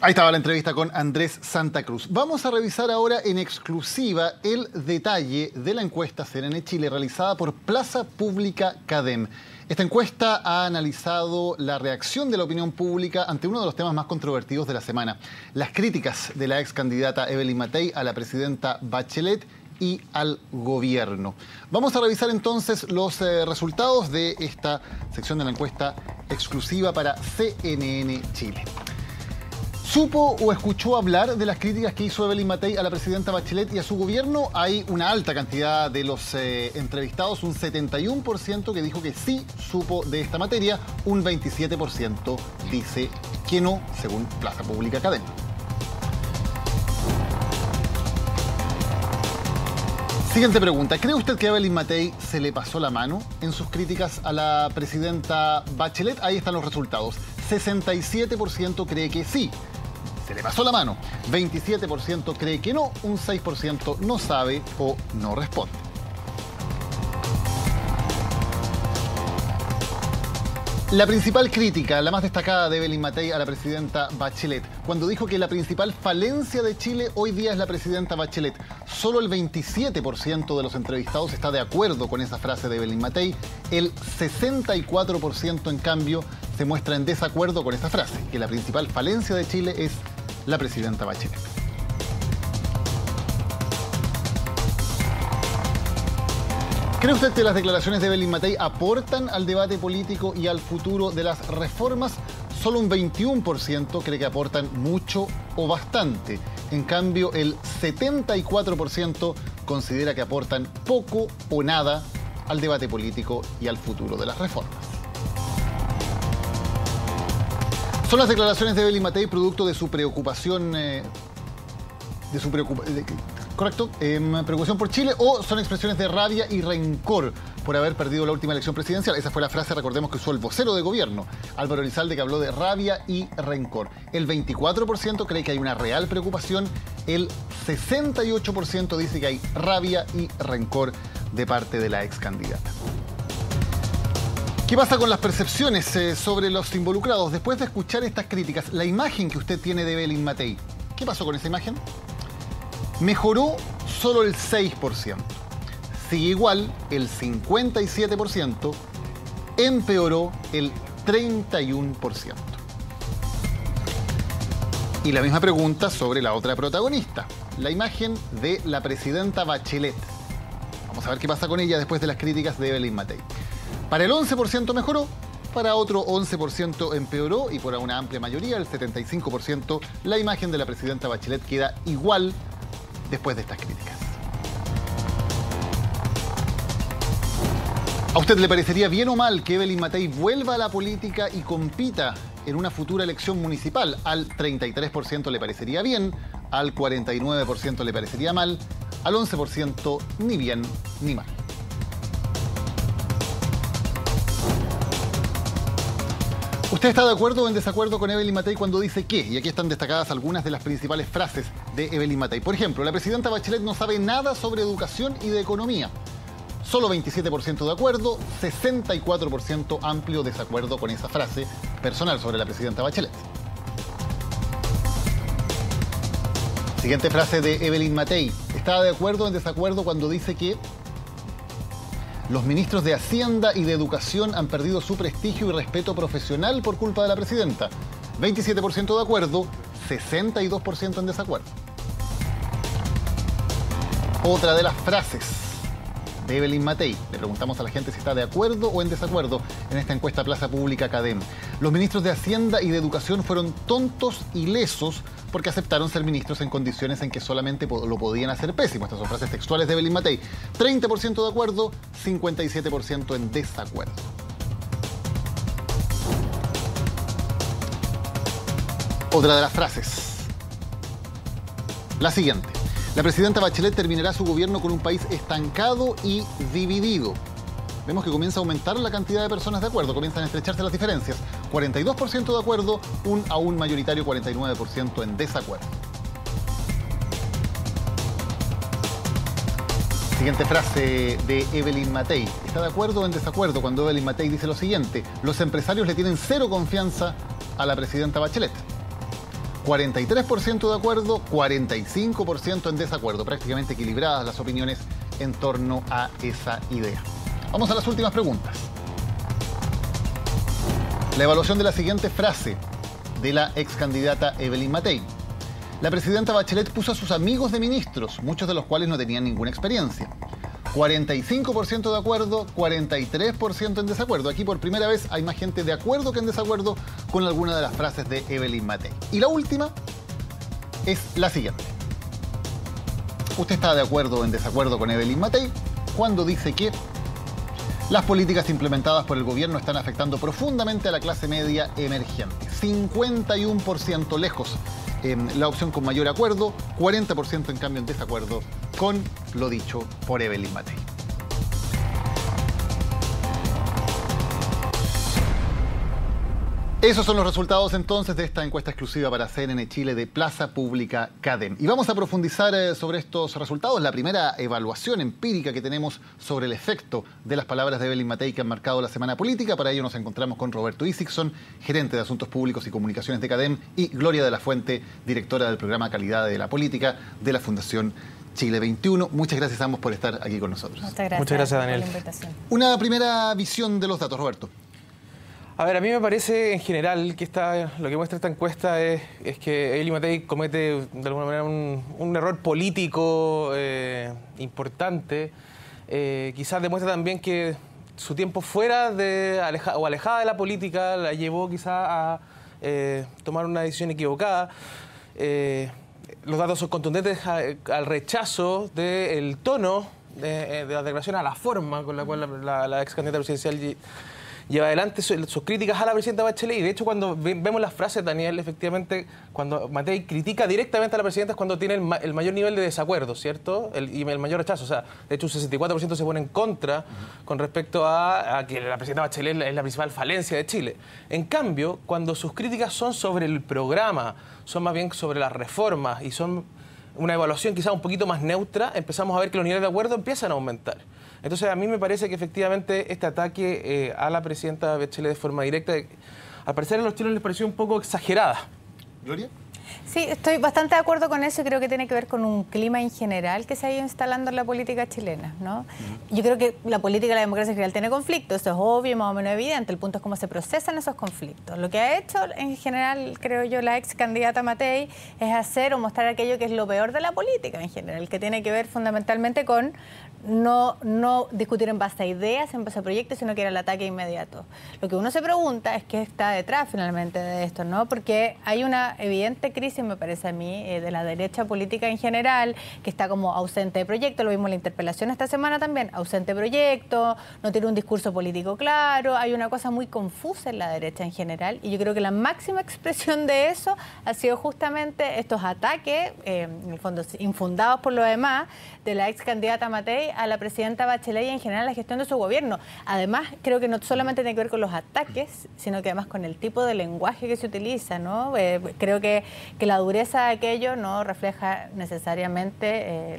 Ahí estaba la entrevista con Andrés Santa Cruz. Vamos a revisar ahora en exclusiva el detalle de la encuesta CNN Chile realizada por Plaza Pública CADEM. Esta encuesta ha analizado la reacción de la opinión pública ante uno de los temas más controvertidos de la semana: las críticas de la ex candidata Evelyn Matei a la presidenta Bachelet y al gobierno. Vamos a revisar entonces los resultados de esta sección de la encuesta exclusiva para CNN Chile. ¿Supo o escuchó hablar de las críticas que hizo Evelyn Matei a la presidenta Bachelet y a su gobierno? Hay una alta cantidad de los entrevistados, un 71% que dijo que sí supo de esta materia, un 27% dice que no, según Plaza Pública CADEM. Siguiente pregunta. ¿Cree usted que a Evelyn Matei se le pasó la mano en sus críticas a la presidenta Bachelet? Ahí están los resultados. 67% cree que sí, se le pasó la mano. 27% cree que no. Un 6% no sabe o no responde. La principal crítica, la más destacada de Evelyn Matei a la presidenta Bachelet, cuando dijo que la principal falencia de Chile hoy día es la presidenta Bachelet. Solo el 27% de los entrevistados está de acuerdo con esa frase de Evelyn Matei. El 64% en cambio se muestra en desacuerdo con esa frase, que la principal falencia de Chile es la presidenta Bachelet. ¿Cree usted que las declaraciones de Evelyn Matei aportan al debate político y al futuro de las reformas? Solo un 21% cree que aportan mucho o bastante. En cambio, el 74% considera que aportan poco o nada al debate político y al futuro de las reformas. ¿Son las declaraciones de Evelyn Matei producto de su preocupación, preocupación por Chile, o son expresiones de rabia y rencor por haber perdido la última elección presidencial? Esa fue la frase, recordemos, que usó el vocero de gobierno, Álvaro Elizalde, que habló de rabia y rencor. El 24% cree que hay una real preocupación, el 68% dice que hay rabia y rencor de parte de la ex candidata. ¿Qué pasa con las percepciones sobre los involucrados? Después de escuchar estas críticas, la imagen que usted tiene de Evelyn Matei, ¿qué pasó con esa imagen? Mejoró solo el 6%. Sigue igual el 57%. Empeoró el 31%. Y la misma pregunta sobre la otra protagonista, la imagen de la presidenta Bachelet. Vamos a ver qué pasa con ella después de las críticas de Evelyn Matei. Para el 11% mejoró, para otro 11% empeoró y por una amplia mayoría, el 75%, la imagen de la presidenta Bachelet queda igual después de estas críticas. ¿A usted le parecería bien o mal que Evelyn Matei vuelva a la política y compita en una futura elección municipal? Al 33% le parecería bien, al 49% le parecería mal, al 11% ni bien ni mal. ¿Usted está de acuerdo o en desacuerdo con Evelyn Matei cuando dice que? Y aquí están destacadas algunas de las principales frases de Evelyn Matei. Por ejemplo, la presidenta Bachelet no sabe nada sobre educación y de economía. Solo 27% de acuerdo, 64% amplio desacuerdo con esa frase personal sobre la presidenta Bachelet. Siguiente frase de Evelyn Matei. ¿Está de acuerdo o en desacuerdo cuando dice que los ministros de Hacienda y de Educación han perdido su prestigio y respeto profesional por culpa de la presidenta? 27% de acuerdo, 62% en desacuerdo. Otra de las frases de Evelyn Matei. Le preguntamos a la gente si está de acuerdo o en desacuerdo en esta encuesta Plaza Pública CADEM. Los ministros de Hacienda y de Educación fueron tontos y lesos porque aceptaron ser ministros en condiciones en que solamente lo podían hacer pésimo. Estas son frases textuales de Evelyn Matei. 30% de acuerdo, 57% en desacuerdo. Otra de las frases. La siguiente. La presidenta Bachelet terminará su gobierno con un país estancado y dividido. Vemos que comienza a aumentar la cantidad de personas de acuerdo, comienzan a estrecharse las diferencias. 42% de acuerdo, un aún mayoritario 49% en desacuerdo. Siguiente frase de Evelyn Matei. ¿Está de acuerdo o en desacuerdo cuando Evelyn Matei dice lo siguiente? Los empresarios le tienen cero confianza a la presidenta Bachelet. 43% de acuerdo, 45% en desacuerdo. Prácticamente equilibradas las opiniones en torno a esa idea. Vamos a las últimas preguntas. La evaluación de la siguiente frase de la ex candidata Evelyn Matei. La presidenta Bachelet puso a sus amigos de ministros, muchos de los cuales no tenían ninguna experiencia. 45% de acuerdo, 43% en desacuerdo. Aquí por primera vez hay más gente de acuerdo que en desacuerdo con alguna de las frases de Evelyn Matei. Y la última es la siguiente. ¿Usted está de acuerdo o en desacuerdo con Evelyn Matei cuando dice que las políticas implementadas por el gobierno están afectando profundamente a la clase media emergente? 51% lejos la opción con mayor acuerdo, 40% en cambio en desacuerdo con lo dicho por Evelyn Matei. Esos son los resultados entonces de esta encuesta exclusiva para CNN Chile de Plaza Pública CADEM. Y vamos a profundizar sobre estos resultados. La primera evaluación empírica que tenemos sobre el efecto de las palabras de Evelyn Matei que han marcado la semana política. Para ello nos encontramos con Roberto Isixson, gerente de Asuntos Públicos y Comunicaciones de CADEM, y Gloria de la Fuente, directora del programa Calidad de la Política de la Fundación Chile 21. Muchas gracias a ambos por estar aquí con nosotros. Muchas gracias, Daniel. Por la invitación. Una primera visión de los datos, Roberto. A ver, a mí me parece en general que lo que muestra esta encuesta es que Evelyn Matei comete de alguna manera un error político importante. Quizás demuestra también que su tiempo fuera alejada de la política la llevó quizás a tomar una decisión equivocada. Los datos son contundentes al rechazo del tono de las declaraciones, a la forma con la cual la ex candidata presidencial lleva adelante sus críticas a la presidenta Bachelet. Y de hecho, cuando vemos las frases, Daniel, efectivamente, cuando Matei critica directamente a la presidenta es cuando tiene el mayor nivel de desacuerdo, ¿cierto? Y el mayor rechazo. O sea, de hecho, un 64% se pone en contra con respecto a que la presidenta Bachelet es la principal falencia de Chile. En cambio, cuando sus críticas son sobre el programa, son más bien sobre las reformas y son una evaluación quizás un poquito más neutra, empezamos a ver que los niveles de acuerdo empiezan a aumentar. Entonces, a mí me parece que efectivamente este ataque a la presidenta Bachelet de forma directa, al parecer a los chilenos les pareció un poco exagerada. ¿Gloria? Sí, estoy bastante de acuerdo con eso y creo que tiene que ver con un clima en general que se ha ido instalando en la política chilena, ¿no? Yo creo que la política y la democracia en general tiene conflictos, eso es obvio y más o menos evidente. El punto es cómo se procesan esos conflictos. Lo que ha hecho en general, creo yo, la ex candidata Matei es hacer o mostrar aquello que es lo peor de la política en general, que tiene que ver fundamentalmente con no discutir en base a ideas, en base a proyectos, sino que era el ataque inmediato. Lo que uno se pregunta es qué está detrás finalmente de esto, ¿no? Porque hay una evidente crisis, me parece a mí, de la derecha política en general, que está como ausente de proyecto. Lo vimos en la interpelación esta semana también, ausente de proyecto, no tiene un discurso político claro, hay una cosa muy confusa en la derecha en general, y yo creo que la máxima expresión de eso ha sido justamente estos ataques, en el fondo infundados por lo demás, de la ex candidata Matei a la presidenta Bachelet y en general la gestión de su gobierno. Además, creo que no solamente tiene que ver con los ataques, sino que además con el tipo de lenguaje que se utiliza, ¿no? Creo que la dureza de aquello no refleja necesariamente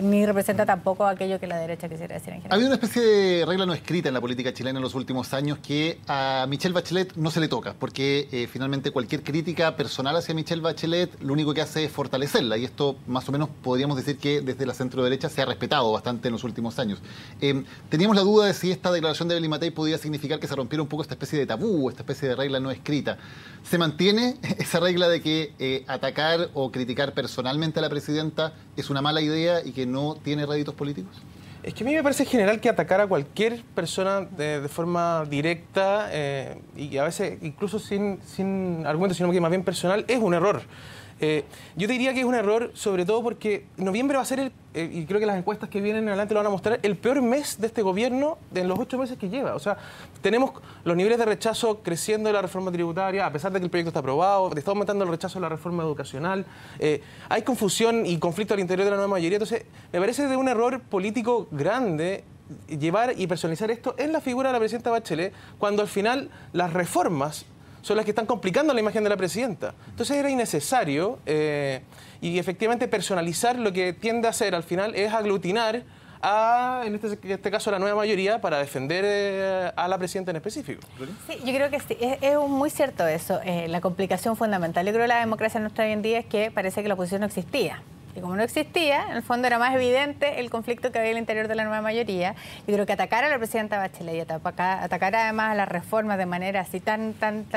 ni representa tampoco aquello que la derecha quisiera decir en general. Ha habido una especie de regla no escrita en la política chilena en los últimos años que a Michelle Bachelet no se le toca, porque finalmente cualquier crítica personal hacia Michelle Bachelet lo único que hace es fortalecerla, y esto más o menos podríamos decir que desde la centro derecha se ha respetado bastante en los últimos años. Teníamos la duda de si esta declaración de Evelyn Matei podía significar que se rompiera un poco esta especie de tabú, esta especie de regla no escrita. ¿Se mantiene esa regla de que atacar o criticar personalmente a la presidenta es una mala idea y que no tiene réditos políticos? Es que a mí me parece en general que atacar a cualquier persona de forma directa y a veces incluso sin argumentos, sino que más bien personal, es un error. Yo te diría que es un error, sobre todo porque noviembre va a ser, y creo que las encuestas que vienen adelante lo van a mostrar, el peor mes de este gobierno en los 8 meses que lleva. O sea, tenemos los niveles de rechazo creciendo de la reforma tributaria, a pesar de que el proyecto está aprobado, está aumentando el rechazo de la reforma educacional, hay confusión y conflicto al interior de la nueva mayoría. Entonces, me parece de un error político grande llevar y personalizar esto en la figura de la presidenta Bachelet, cuando al final las reformas son las que están complicando la imagen de la presidenta. Entonces era innecesario y efectivamente personalizar lo que tiende a hacer al final es aglutinar en este caso, a la nueva mayoría para defender a la presidenta en específico. Sí, yo creo que sí, es muy cierto eso. La complicación fundamental, yo creo que la democracia nuestra hoy en día es que parece que la oposición no existía. Y como no existía, en el fondo era más evidente el conflicto que había al interior de la nueva mayoría. Yo creo que atacar a la presidenta Bachelet y atacar además a las reformas de manera así tan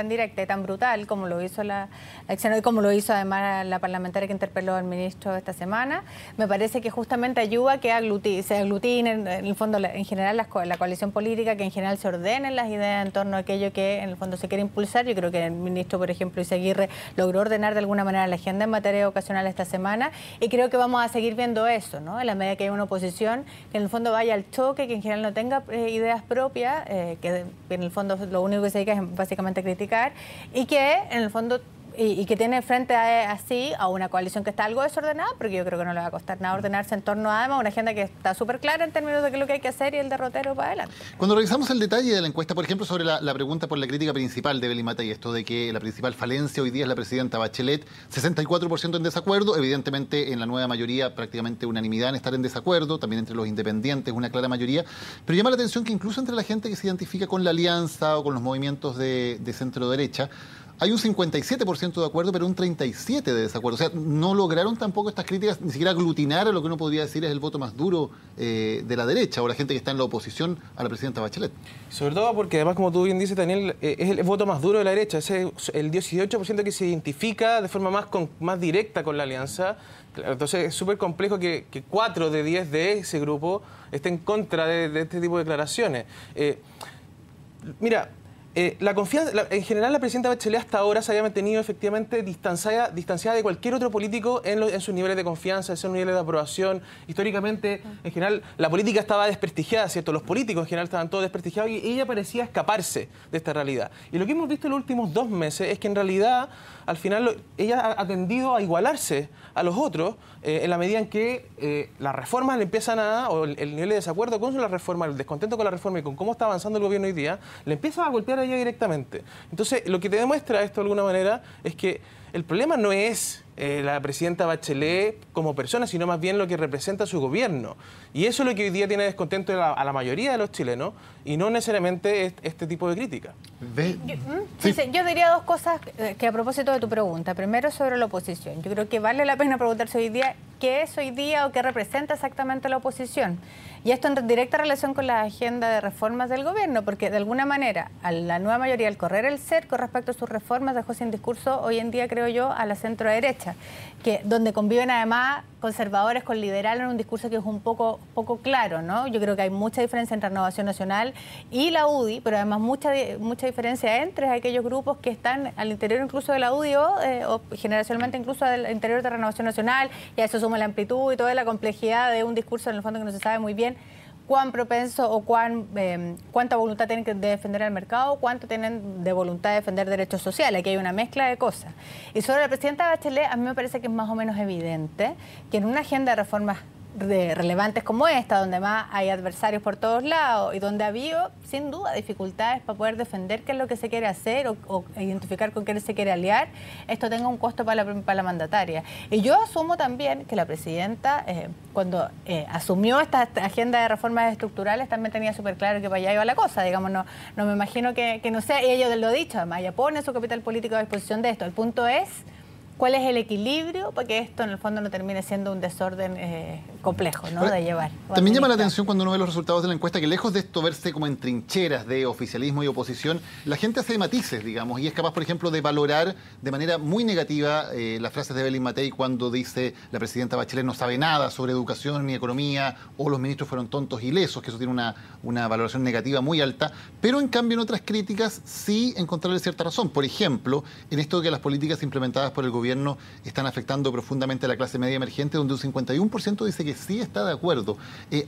directa y tan brutal como lo hizo la acción y como lo hizo además la parlamentaria que interpeló al ministro esta semana, me parece que justamente ayuda a que se aglutinen en el fondo en general la coalición política, que en general se ordenen las ideas en torno a aquello que en el fondo se quiere impulsar. Yo creo que el ministro, por ejemplo, Izaguirre, logró ordenar de alguna manera la agenda en materia ocasional esta semana. Y creo que vamos a seguir viendo eso, ¿no? En la medida que haya una oposición que en el fondo vaya al choque, que en general no tenga ideas propias, que en el fondo lo único que se dedica es básicamente a criticar, y que en el fondo y que tiene frente a una coalición que está algo desordenada, porque yo creo que no le va a costar nada ordenarse en torno a además una agenda que está súper clara en términos de qué es lo que hay que hacer y el derrotero para adelante. Cuando revisamos el detalle de la encuesta, por ejemplo, sobre la pregunta por la crítica principal de Evelyn Matei, esto de que la principal falencia hoy día es la presidenta Bachelet, 64% en desacuerdo, evidentemente en la nueva mayoría prácticamente unanimidad en estar en desacuerdo, también entre los independientes una clara mayoría, pero llama la atención que incluso entre la gente que se identifica con la alianza o con los movimientos de centro-derecha, hay un 57% de acuerdo, pero un 37% de desacuerdo. O sea, no lograron tampoco estas críticas ni siquiera aglutinar a lo que uno podría decir es el voto más duro de la derecha o la gente que está en la oposición a la presidenta Bachelet. Sobre todo porque además, como tú bien dices, Daniel, es el voto más duro de la derecha. Es el 18% que se identifica de forma más directa con la alianza. Entonces es súper complejo que 4 de 10 de ese grupo estén en contra de este tipo de declaraciones. Mira, la confianza, en general la presidenta Bachelet hasta ahora se había mantenido efectivamente distanciada de cualquier otro político en sus niveles de confianza, en sus niveles de aprobación. Históricamente, en general, la política estaba desprestigiada, ¿cierto? Los políticos en general estaban todos desprestigiados y ella parecía escaparse de esta realidad. Y lo que hemos visto en los últimos 2 meses es que en realidad, al final, ella ha tendido a igualarse a los otros en la medida en que las reformas le empiezan o el nivel de desacuerdo con la reforma, el descontento con la reforma y con cómo está avanzando el gobierno hoy día, le empieza a golpear a ella directamente. Entonces, lo que te demuestra esto de alguna manera es que el problema no es la presidenta Bachelet como persona, sino más bien lo que representa su gobierno. Y eso es lo que hoy día tiene descontento a la mayoría de los chilenos y no necesariamente este tipo de crítica. Yo diría 2 cosas que a propósito de tu pregunta. Primero, sobre la oposición. Yo creo que vale la pena preguntarse hoy día qué es hoy día o qué representa exactamente la oposición. Y esto en directa relación con la agenda de reformas del gobierno, porque de alguna manera a la nueva mayoría, al correr el cerco respecto a sus reformas, dejó sin discurso hoy en día, creo yo, a la centro-derecha, donde conviven además conservadores con liberales en un discurso que es un poco claro, ¿no? Yo creo que hay mucha diferencia entre Renovación Nacional y la UDI, pero además mucha diferencia entre aquellos grupos que están al interior incluso de la UDI o generacionalmente incluso al interior de Renovación Nacional, y a eso suma la amplitud y toda la complejidad de un discurso en el fondo que no se sabe muy bien cuán propenso o cuánta voluntad tienen de defender al mercado, cuánto tienen de voluntad de defender derechos sociales. Aquí hay una mezcla de cosas. Y sobre la presidenta Bachelet, a mí me parece que es más o menos evidente que en una agenda de reformas relevantes como esta, donde más hay adversarios por todos lados y donde ha habido, sin duda, dificultades para poder defender qué es lo que se quiere hacer o identificar con quién se quiere aliar, esto tenga un costo para la mandataria. Y yo asumo también que la presidenta, cuando asumió esta agenda de reformas estructurales, también tenía súper claro que para allá iba la cosa. Digamos, no me imagino que no sea, y ella lo ha dicho, además, ella pone su capital político a disposición de esto. El punto es cuál es el equilibrio para que esto en el fondo no termine siendo un desorden complejo, ¿no? De llevar. También llama la atención cuando uno ve los resultados de la encuesta que lejos de esto verse como en trincheras de oficialismo y oposición, la gente hace matices, digamos, y es capaz, por ejemplo, de valorar de manera muy negativa las frases de Evelyn Matei cuando dice la presidenta Bachelet no sabe nada sobre educación ni economía, o los ministros fueron tontos y lesos, que eso tiene una valoración negativa muy alta, pero en cambio en otras críticas sí encontrarle cierta razón. Por ejemplo, en esto de que las políticas implementadas por el gobierno están afectando profundamente a la clase media emergente, donde un 51% dice que sí está de acuerdo.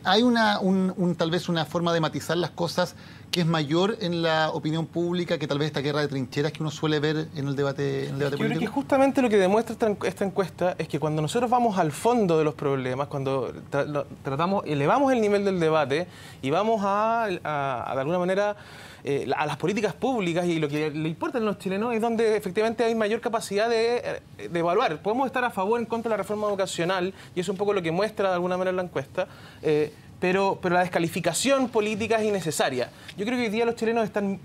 Hay tal vez una forma de matizar las cosas que es mayor en la opinión pública que tal vez esta guerra de trincheras que uno suele ver en el debate político. Yo creo que justamente lo que demuestra esta encuesta es que cuando nosotros vamos al fondo de los problemas, cuando elevamos el nivel del debate y vamos de alguna manera a las políticas públicas y lo que le importa a los chilenos es donde efectivamente hay mayor capacidad de evaluar. Podemos estar a favor o en contra de la reforma educacional y es un poco lo que muestra de alguna manera la encuesta, pero la descalificación política es innecesaria. Yo creo que hoy día los chilenos están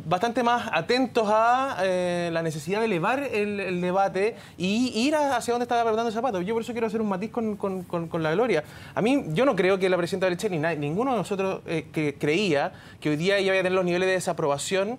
bastante más atentos a la necesidad de elevar el debate y ir hacia donde está apretando el zapato. Yo por eso quiero hacer un matiz con la Gloria. A mí, yo no creo que la presidenta Bachelet ni ninguno de nosotros que creía que hoy día ella iba a tener los niveles de desaprobación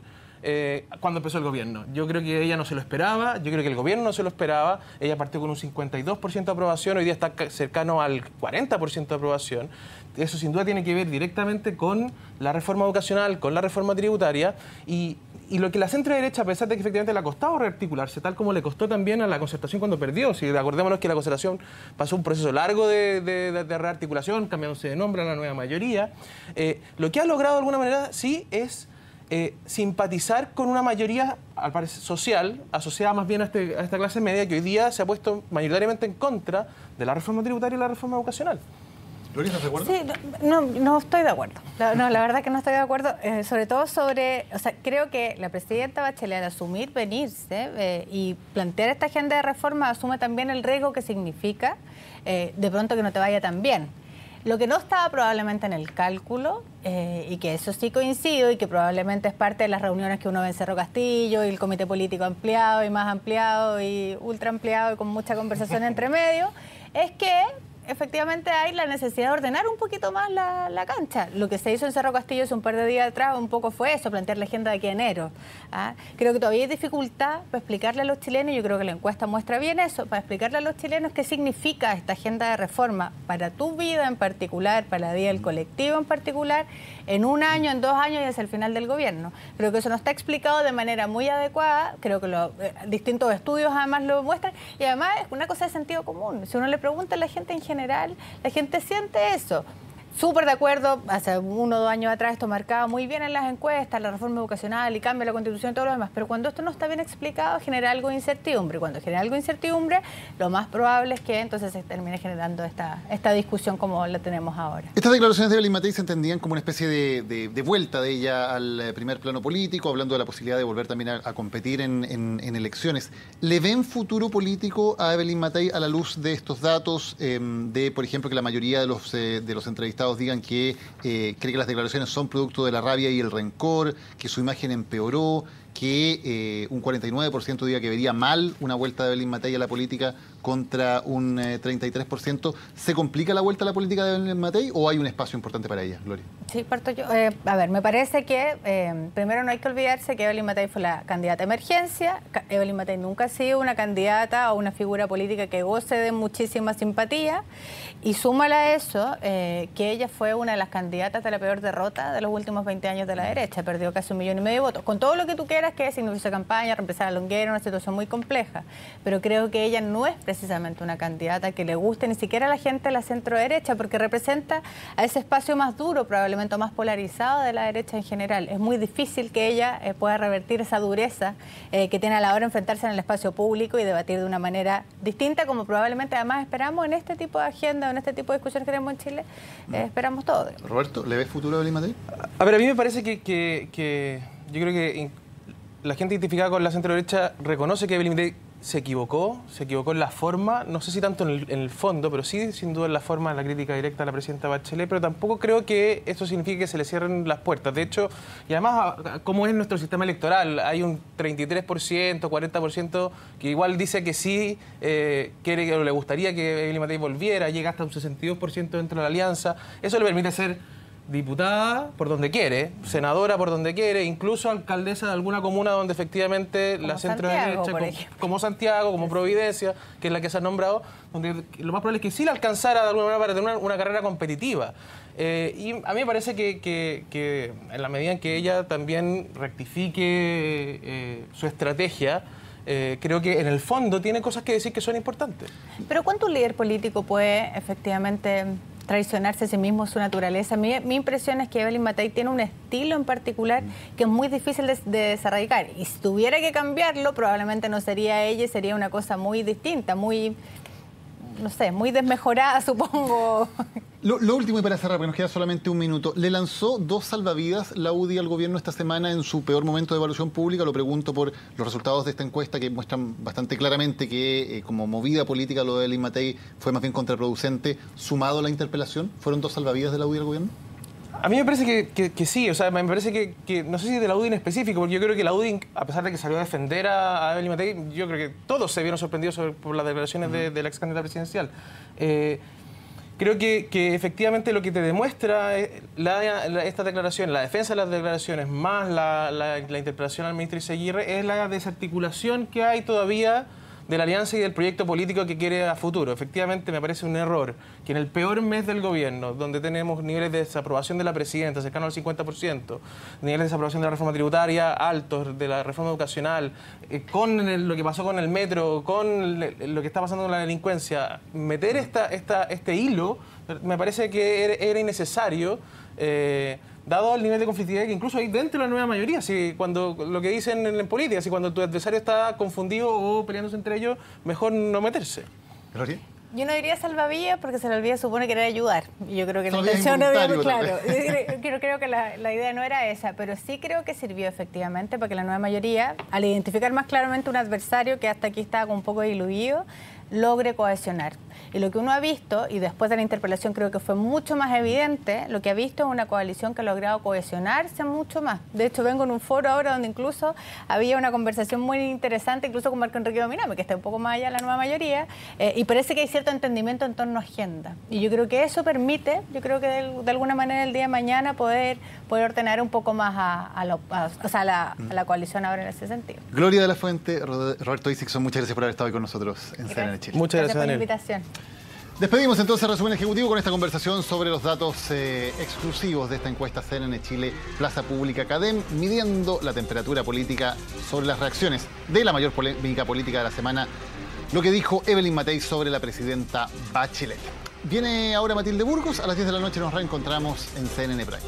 cuando empezó el gobierno. Yo creo que ella no se lo esperaba, yo creo que el gobierno no se lo esperaba. Ella partió con un 52% de aprobación, hoy día está cercano al 40% de aprobación. Eso sin duda tiene que ver directamente con la reforma educacional, con la reforma tributaria y lo que la centro-derecha, a pesar de que efectivamente le ha costado rearticularse, tal como le costó también a la Concertación cuando perdió. Si acordémonos que la Concertación pasó un proceso largo de rearticulación, cambiándose de nombre a la nueva mayoría, lo que ha logrado de alguna manera sí es simpatizar con una mayoría al parecer social, asociada más bien a esta clase media, que hoy día se ha puesto mayoritariamente en contra de la reforma tributaria y la reforma educacional. ¿Gloria, estás de acuerdo? Sí, no estoy de acuerdo. La verdad que no estoy de acuerdo, sobre todo o sea, creo que la presidenta Bachelet, al asumir venirse y plantear esta agenda de reforma, asume también el riesgo que significa de pronto que no te vaya tan bien. Lo que no estaba probablemente en el cálculo, y que eso sí coincido, y que probablemente es parte de las reuniones que uno ve en Cerro Castillo, y el comité político ampliado, y más ampliado, y ultra ampliado, y con mucha conversación entre medio, es que efectivamente hay la necesidad de ordenar un poquito más la cancha. Lo que se hizo en Cerro Castillo hace un par de días atrás un poco fue eso, plantear la agenda de aquí a enero. Creo que todavía hay dificultad para explicarle a los chilenos, y yo creo que la encuesta muestra bien eso, para explicarle a los chilenos qué significa esta agenda de reforma para tu vida en particular, para la vida del colectivo en particular, en un año, en 2 años y hacia el final del gobierno. Creo que eso no está explicado de manera muy adecuada, creo que distintos estudios además lo muestran, y además es una cosa de sentido común. Si uno le pregunta a la gente en general, la gente siente eso. Súper de acuerdo, hace 1 o 2 años atrás esto marcaba muy bien en las encuestas, la reforma educacional y cambio de la Constitución y todo lo demás, pero cuando esto no está bien explicado genera algo de incertidumbre. Cuando genera algo de incertidumbre, lo más probable es que entonces se termine generando esta discusión como la tenemos ahora. Estas declaraciones de Evelyn Matei se entendían como una especie de vuelta de ella al primer plano político, hablando de la posibilidad de volver también a competir en elecciones. ¿Le ven futuro político a Evelyn Matei a la luz de estos datos, por ejemplo, que la mayoría de los entrevistados digan que cree que las declaraciones son producto de la rabia y el rencor, que su imagen empeoró, que un 49% diga que vería mal una vuelta de Evelyn Matei a la política contra un 33%? ¿Se complica la vuelta a la política de Evelyn Matei o hay un espacio importante para ella, Gloria? Sí, parto yo. A ver, me parece que primero no hay que olvidarse que Evelyn Matei fue la candidata de emergencia. Evelyn Matei nunca ha sido una candidata o una figura política que goce de muchísima simpatía. Y súmala a eso, que ella fue una de las candidatas de la peor derrota de los últimos 20 años de la derecha. Perdió casi 1,5 millones de votos. Con todo lo que tú quieras que significó campaña, reemplazar a Longueira, una situación muy compleja. Pero creo que ella no es precisamente una candidata que le guste ni siquiera a la gente de la centro derecha, porque representa a ese espacio más duro, probablemente más polarizado de la derecha en general. Es muy difícil que ella pueda revertir esa dureza que tiene a la hora de enfrentarse en el espacio público y debatir de una manera distinta, como probablemente además esperamos en este tipo de agenda, en este tipo de discusiones que tenemos en Chile, esperamos todo. Roberto, ¿le ves futuro a Evelyn Matei? A ver, a mí me parece que yo creo que la gente identificada con la centro-derecha reconoce que Evelyn Matei se equivocó en la forma, no sé si tanto en el fondo, pero sí sin duda en la forma, en la crítica directa a la presidenta Bachelet, pero tampoco creo que esto signifique que se le cierren las puertas. De hecho, y además, como es nuestro sistema electoral, hay un 33%, 40% que igual dice que sí, quiere que le gustaría que Evelyn Matei volviera, llega hasta un 62% dentro de la alianza. Eso le permite ser diputada por donde quiere, senadora por donde quiere, incluso alcaldesa de alguna comuna donde efectivamente como la centro-derecha, como Santiago, como Providencia, que es la que se ha nombrado, donde lo más probable es que sí la alcanzara de alguna manera para tener una carrera competitiva. Y a mí me parece que en la medida en que ella también rectifique su estrategia, creo que en el fondo tiene cosas que decir que son importantes. Pero ¿cuánto un líder político puede efectivamente traicionarse a sí mismo, su naturaleza? Mi impresión es que Evelyn Matei tiene un estilo en particular que es muy difícil de desarraigar. Y si tuviera que cambiarlo, probablemente no sería ella, sería una cosa muy distinta, muy, no sé, muy desmejorada, supongo. Lo último y para cerrar, porque nos queda solamente un minuto. ¿Le lanzó 2 salvavidas la UDI al gobierno esta semana en su peor momento de evaluación pública? Lo pregunto por los resultados de esta encuesta que muestran bastante claramente que como movida política lo de Evelyn Matei fue más bien contraproducente. Sumado a la interpelación, ¿fueron 2 salvavidas de la UDI al gobierno? A mí me parece que sí, o sea, me parece que no sé si de la UDI en específico, porque yo creo que la UDI, a pesar de que salió a defender a Evelyn Matei, yo creo que todos se vieron sorprendidos por las declaraciones de la ex candidata presidencial. Creo que efectivamente lo que te demuestra esta declaración, la defensa de las declaraciones, más la interpelación al ministro Izaguirre, es la desarticulación que hay todavía de la alianza y del proyecto político que quiere a futuro. Efectivamente, me parece un error que en el peor mes del gobierno, donde tenemos niveles de desaprobación de la presidenta cercanos al 50%, niveles de desaprobación de la reforma tributaria altos, de la reforma educacional, con lo que pasó con el metro, con lo que está pasando con la delincuencia, meter este hilo, me parece que era innecesario, dado el nivel de conflictividad que incluso hay dentro de la nueva mayoría. Si cuando lo que dicen en política, si cuando tu adversario está confundido o peleándose entre ellos, mejor no meterse. ¿Gloria? Yo no diría salvavidas porque salvavidas supone querer ayudar. Y yo creo que la intención no había muy claro. Creo que la idea no era esa, pero sí creo que sirvió efectivamente para que la nueva mayoría, al identificar más claramente un adversario que hasta aquí estaba un poco diluido, logre cohesionar. Y lo que uno ha visto, y después de la interpelación creo que fue mucho más evidente, lo que ha visto es una coalición que ha logrado cohesionarse mucho más. De hecho, vengo en un foro ahora donde incluso había una conversación muy interesante, incluso con Marco Enrique Dominami, que está un poco más allá de la nueva mayoría, y parece que hay cierto entendimiento en torno a agenda. Y yo creo que eso permite, yo creo que de alguna manera el día de mañana poder ordenar un poco más a la coalición ahora en ese sentido. Gloria de la Fuente, Roberto Isixson, muchas gracias por haber estado hoy con nosotros en CNN Chile. Muchas gracias, por la Daniel. invitación. Despedimos entonces el resumen ejecutivo con esta conversación sobre los datos exclusivos de esta encuesta CNN Chile Plaza Pública CADEM, midiendo la temperatura política sobre las reacciones de la mayor polémica política de la semana, lo que dijo Evelyn Matei sobre la presidenta Bachelet. Viene ahora Matilde Burgos, a las 10 de la noche nos reencontramos en CNN Prime.